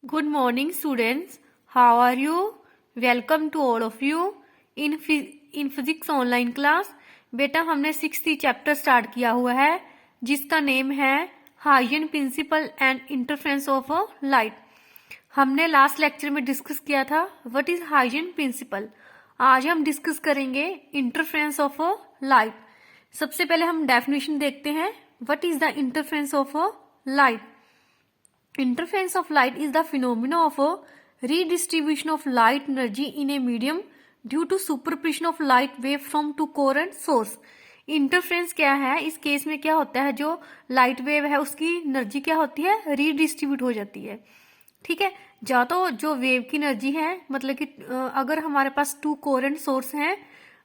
Good morning, students. How are you? Welcome to all of you in physics online class. बेटा हमने 6th chapter start किया हुआ है जिसका नेम है Huygens principle and interference of light. हमने last lecture में डिस्कस किया था व्हाट इज हाइजन प्रिंसिपल. आज हम डिस्कस करेंगे इंटरफेरेंस ऑफ लाइट. सबसे पहले हम डेफिनेशन देखते हैं. What is the interference of light. Interference of light is the phenomena of a redistribution of light energy in a medium due to superposition of light wave from two current source. Interference क्या है? इस case में क्या होता है, जो light wave है उसकी एनर्जी क्या होती है, रीडिस्ट्रीब्यूट हो जाती है. ठीक है, या तो जो वेव की एनर्जी है, मतलब कि अगर हमारे पास टू कोरेंट सोर्स हैं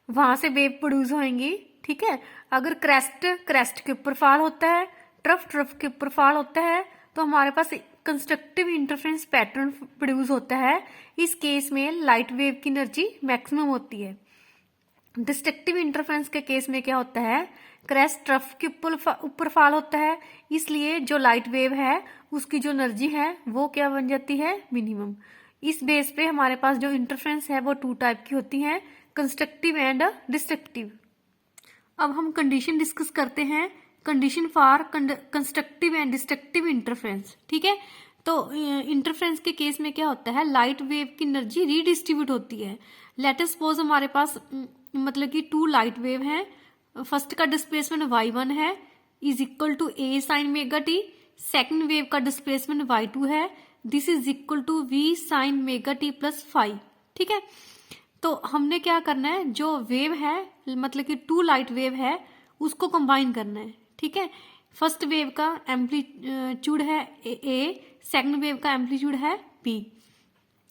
वहां से वेव प्रोड्यूस होंगी. ठीक है, अगर क्रेस्ट के ऊपर फॉल होता है, ट्रफ के ऊपर फॉल होता है, तो हमारे पास कंस्ट्रक्टिव इंटरफेरेंस पैटर्न प्रोड्यूस होता है. इस केस में लाइट वेव की एनर्जी मैक्सिमम होती है. डिस्ट्रक्टिव इंटरफेरेंस के केस में क्या होता है, क्रेस्ट ट्रफ के ऊपर फॉल होता है, इसलिए जो लाइट वेव है उसकी जो एनर्जी है वो क्या बन जाती है, मिनिमम. इस बेस पे हमारे पास जो इंटरफेरेंस है वो टू टाइप की होती है, कंस्ट्रक्टिव एंड डिस्ट्रक्टिव. अब हम कंडीशन डिस्कस करते हैं. Condition for constructive and destructive interference. ठीक है, तो इंटरफेरेंस के केस में क्या होता है, लाइट वेव की एनर्जी रीडिस्ट्रीब्यूट होती है. लेट अस सपोज हमारे पास मतलब कि टू लाइट वेव हैं. फर्स्ट का डिस्प्लेसमेंट y1 है is equal to a sine omega t. Second wave का डिस्प्लेसमेंट y2 है, this is equal to v sine omega t plus 5. ठीक है, तो हमने क्या करना है, जो वेव है मतलब कि टू लाइट वेव है उसको कंबाइन करना है. ठीक है, फर्स्ट वेव का एम्पलीट्यूड है ए, सेकंड वेव का एम्पलीट्यूड है बी.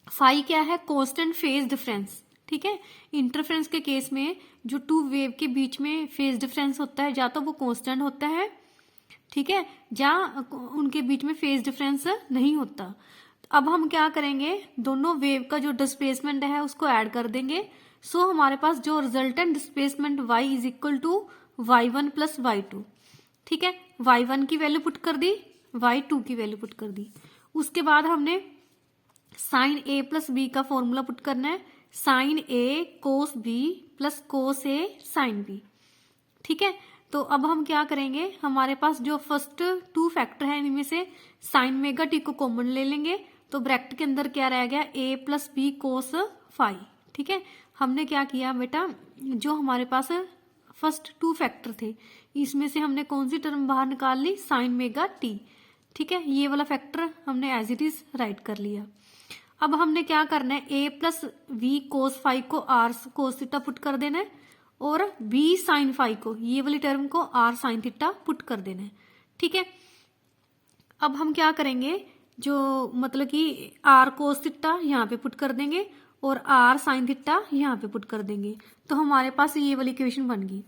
फाई क्या है, कांस्टेंट फेज डिफरेंस. ठीक है, इंटरफेरेंस के केस में जो टू वेव के बीच में फेज डिफरेंस होता है या तो वो कांस्टेंट होता है, ठीक है, या उनके बीच में फेज डिफरेंस नहीं होता. अब हम क्या करेंगे, दोनों वेव का जो डिस्प्लेसमेंट है उसको ऐड कर देंगे. सो हमारे पास जो resultant displacement y is equal to y1 plus y2. ठीक है, y1 की वैल्यू पुट कर दी, y2 की वैल्यू पुट कर दी. उसके बाद हमने साइन a प्लस बी का फॉर्मूला पुट करना है, sine a cos b plus cos a sine b. ठीक है, तो अब हम क्या करेंगे, हमारे पास जो फर्स्ट टू फैक्टर है इनमें से साइन मेगा टी को कॉमन ले लेंगे, तो ब्रैकेट के अंदर क्या रह गया, a प्लस बी कोस 5. ठीक है, हमने क्या किया बेटा, जो हमारे पास फर्स्ट टू फैक्टर थे इसमें से हमने कौन सी टर्म बाहर निकाल ली, साइन मेगा टी. ठीक है, ये वाला फैक्टर हमने एज इट इज राइट कर लिया. अब हमने क्या करना है, a प्लस वी कोस 5 को r कोस थीटा पुट कर देना है और b साइन 5 को, ये वाली टर्म को r साइन थीटा पुट कर देना है. ठीक है, अब हम क्या करेंगे, जो मतलब कि r कोस थीटा यहाँ पे पुट कर देंगे और r साइन थीटा यहाँ पे पुट कर देंगे, तो हमारे पास ये वाली इक्वेशन बन गई.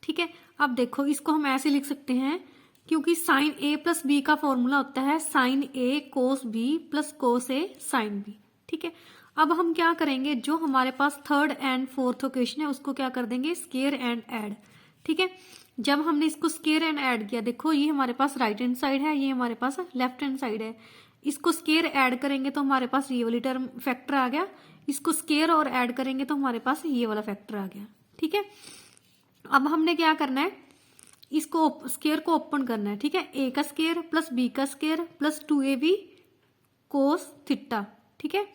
ठीक है, अब देखो इसको हम ऐसे लिख सकते हैं, क्योंकि साइन a प्लस बी का फॉर्मूला होता है sine a cos b plus cos a sine b. ठीक है, अब हम क्या करेंगे, जो हमारे पास थर्ड एंड फोर्थ इक्वेशन है उसको क्या कर देंगे, स्केयर एंड ऐड. ठीक है, जब हमने इसको स्केयर एंड ऐड किया, देखो ये हमारे पास राइट हैंड साइड है, ये हमारे पास लेफ्ट हैंड साइड है. इसको स्केयर ऐड करेंगे तो हमारे पास ये वाली टर्म फैक्टर आ गया, इसको स्केयर और ऐड करेंगे तो हमारे पास ये वाला फैक्टर आ गया. ठीक है, अब हमने क्या करना है, इसको स्केयर को ओपन करना है. ठीक है, a का स्केयर प्लस b का square plus 2ab cos theta. ठीक है,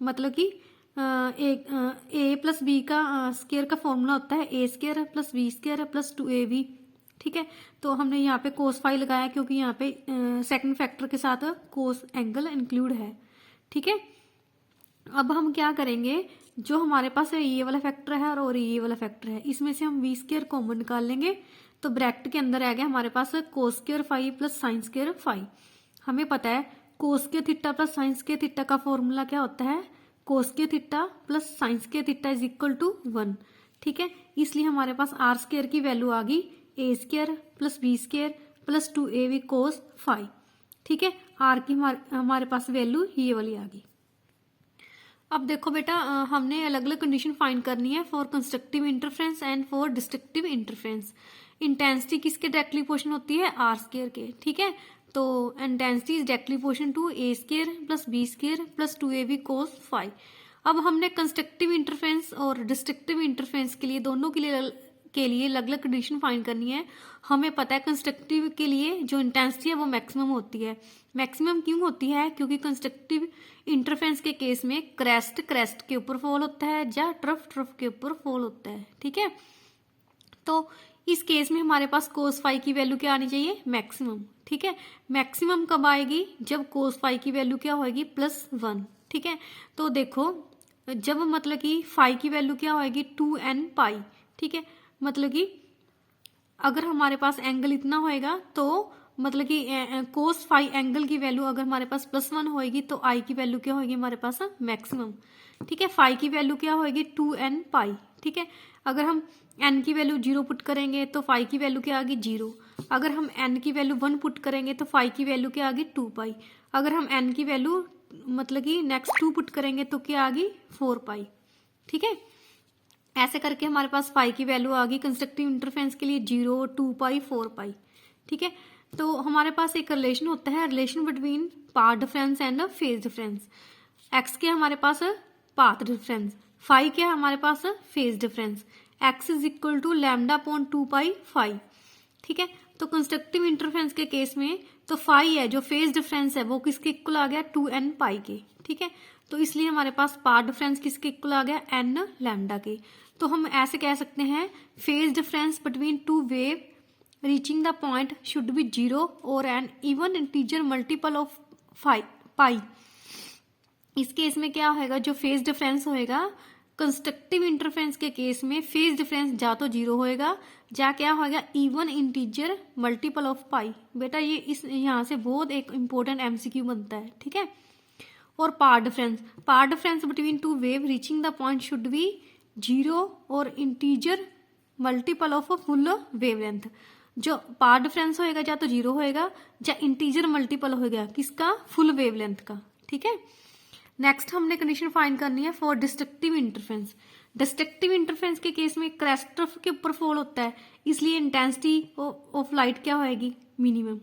मतलब कि a प्लस b का स्केयर का फॉर्मूला होता है a square plus b square plus 2ab. ठीक है, तो हमने यहाँ पे कोस 5 लगाया क्योंकि यहाँ पे सेकंड फैक्टर के साथ कोस एंगल इंक्लूड है. ठीक है, अब हम क्या करेंगे, जो हमारे पास है ये वाला फैक्टर है और ये वाला फैक्टर है, इसमें से हम v स्केयर कॉमन निकाल लेंगे, तो ब्रैकेट के अंदर आ गया हमारे पास cos square 5 plus sine square 5. हमें पता है cos square theta plus sine square theta का फॉर्मूला क्या होता है, cos square theta plus sine square theta is equal to 1. ठीक है, इसलिए हमारे पास r स्केयर की वैल्यू आ गई a square plus b square plus 2ab cos 5. ठीक है, r की हमारे पास वैल्यू ये वाली आ गई. अब देखो बेटा, हमने अलग अलग कंडीशन फाइंड करनी है for constructive interference and for destructive interference. Intensity किसके डायरेक्टली प्रोपोर्शनल होती है, आर स्केयर के. ठीक है, तो intensity is directly proportional to a square plus b square plus 2ab cos phi. अब हमने कंस्ट्रक्टिव इंटरफेरेंस और डिस्ट्रक्टिव इंटरफेरेंस के लिए दोनों के लिए अलग अलग कंडीशन फाइंड करनी है। हमें पता है कंस्ट्रक्टिव के लिए जो इंटेंसिटी है वो मैक्सिमम होती है। मैक्सिमम क्यों होती है? क्योंकि कंस्ट्रक्टिव इंटरफेरेंस के केस में क्रेस्ट के ऊपर फॉल होता है या ट्रफ के ऊपर फॉल होता है। ठीक है, तो इस केस में हमारे पास कोस फाई की वैल्यू क्या आनी चाहिए? मैक्सिमम। ठीक है, मैक्सिमम कब आएगी? जब कोस फाई की वैल्यू क्या होगी? +1। ठीक है, तो देखो जब मतलब कि फाई की वैल्यू क्या होगी? 2n पाई। ठीक है, मतलब कि अगर हमारे पास एंगल इतना होएगा तो मतलब कि कोस फाई एंगल की वैल्यू अगर हमारे पास +1 होएगी तो आई की वैल्यू क्या होगी हमारे पास? मैक्सिमम। ठीक है, फाई की वैल्यू क्या होगी? 2n पाई। ठीक है, अगर हम n की वैल्यू 0 पुट करेंगे तो फाई की वैल्यू क्या आ गई? 0। अगर हम n की वैल्यू 1 पुट करेंगे तो फाई की वैल्यू क्या आ गई? 2 पाई। अगर हम n की वैल्यू मतलब कि नेक्स्ट 2 पुट करेंगे तो क्या आ गई? 4 पाई। ठीक है, ऐसे करके हमारे पास फाई की वैल्यू आ गई कंस्ट्रक्टिव इंटरफेरेंस के लिए 0, 2 पाई, 4 पाई। ठीक है, तो हमारे पास एक रिलेशन होता है, relation between path difference and phase difference. X के हमारे पास पाथ डिफरेंस, फाई के हमारे पास phase difference. X is equal to lambda upon 2 pi phi. ठीक है, तो कंस्ट्रक्टिव इंटरफेरेंस के केस में तो फाई है जो फेज डिफरेंस है वो किसके इक्वल आ गया? 2n पाई के। ठीक है, तो इसलिए हमारे पास पाथ डिफरेंस किसके इक्वल आ गया? n लैम्डा के। तो हम ऐसे कह सकते हैं phase difference between two wave reaching the point should be 0 और an even integer multiple of pi. इस केस में क्या होएगा? जो फेज डिफरेंस होएगा कंस्ट्रक्टिव इंटरफेरेंस के केस में फेज डिफरेंस जा तो 0 होएगा या क्या होएगा? Even integer multiple of pi. बेटा ये इस यहाँ से बहुत एक इंपॉर्टेंट एमसीक्यू बनता है। ठीक है, और path difference between two wave reaching the point should be 0 और integer multiple of full wavelength. जो पाथ डिफरेंस होएगा या तो 0 होएगा या इंटीजर मल्टीपल होएगा किसका? फुल वेवलेंथ का। ठीक है, नेक्स्ट हमने कंडीशन फाइंड करनी है for destructive interference. Destructive interference के केस में क्रेस्ट के ऊपर फॉल होता है, इसलिए इंटेंसिटी ऑफ लाइट क्या होएगी? मिनिमम।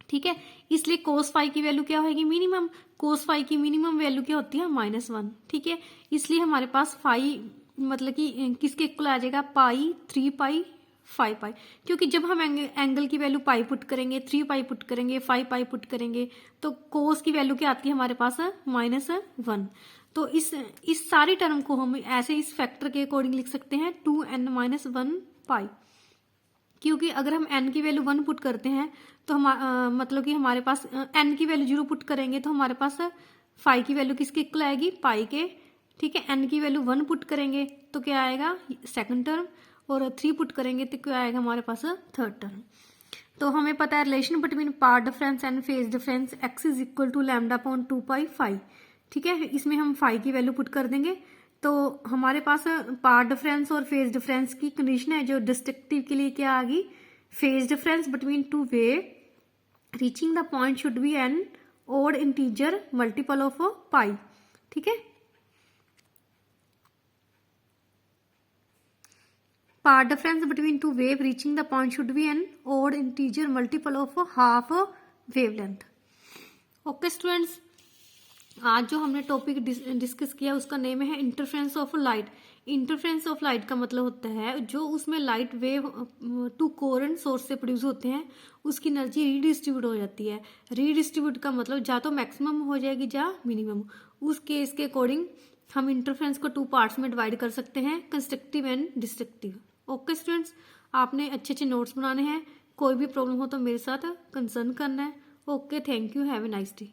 ठीक है, इसलिए कोस फाई की वैल्यू क्या होगी? मिनिमम। कोस फाई की मिनिमम वैल्यू क्या होती है? -1। ठीक है, इसलिए हमारे पास फाई मतलब कि किसके इक्वल आ जाएगा? पाई, 3 पाई, 5 पाई। क्योंकि जब हम एंगल की वैल्यू पाई पुट करेंगे, 3 पाई पुट करेंगे, 5 पाई पुट करेंगे तो कोस की वैल्यू क्या आती है हमारे पास? -1। तो इस सारी टर्म को हम ऐसे इस फैक्टर के अकॉर्डिंग लिख सकते हैं 2n - 1 पाई। क्योंकि अगर हम n की वैल्यू 1 पुट करते हैं तो हम मतलब कि हमारे पास n की वैल्यू 0 पुट करेंगे तो हमारे पास फाई की वैल्यू किसके इक्वल आएगी? पाई के। ठीक है, n की वैल्यू 1 पुट करेंगे तो क्या आएगा? सेकंड टर्म, और 3 पुट करेंगे तो क्या आएगा हमारे पास? Third term. तो हमें पता है relation between path difference and phase difference x is equal to lambda upon 2 pi phi. ठीक है, इसमें हम फाई की वैल्यू पुट कर देंगे तो हमारे पास पाथ डिफरेंस और फेज डिफरेंस की कंडीशन है जो डिस्ट्रक्टिव के लिए क्या आ गई? Phase difference between two wave reaching the point should be an odd integer multiple of pi. ठीक है, path difference between two wave reaching the point should be an odd integer multiple of half wavelength. Okay students, आज जो हमने topic discuss किया उसका name है interference of light. Interference of light का मतलब होता है जो उसमें light wave two coherent source से प्रोड्यूस होते हैं उसकी एनर्जी रीडिस्ट्रीब्यूट हो जाती है। रीडिस्ट्रीब्यूट का मतलब या तो मैक्सिमम हो जाएगी या मिनिमम। उस केस के अकॉर्डिंग हम इंटरफेरेंस को 2 पार्ट्स में डिवाइड कर सकते हैं, constructive and destructive. Okay students, आपने अच्छे अच्छे नोट्स बनाने हैं। कोई भी प्रॉब्लम हो तो मेरे साथ कंसर्न करना है। Okay, thank you, have a nice day.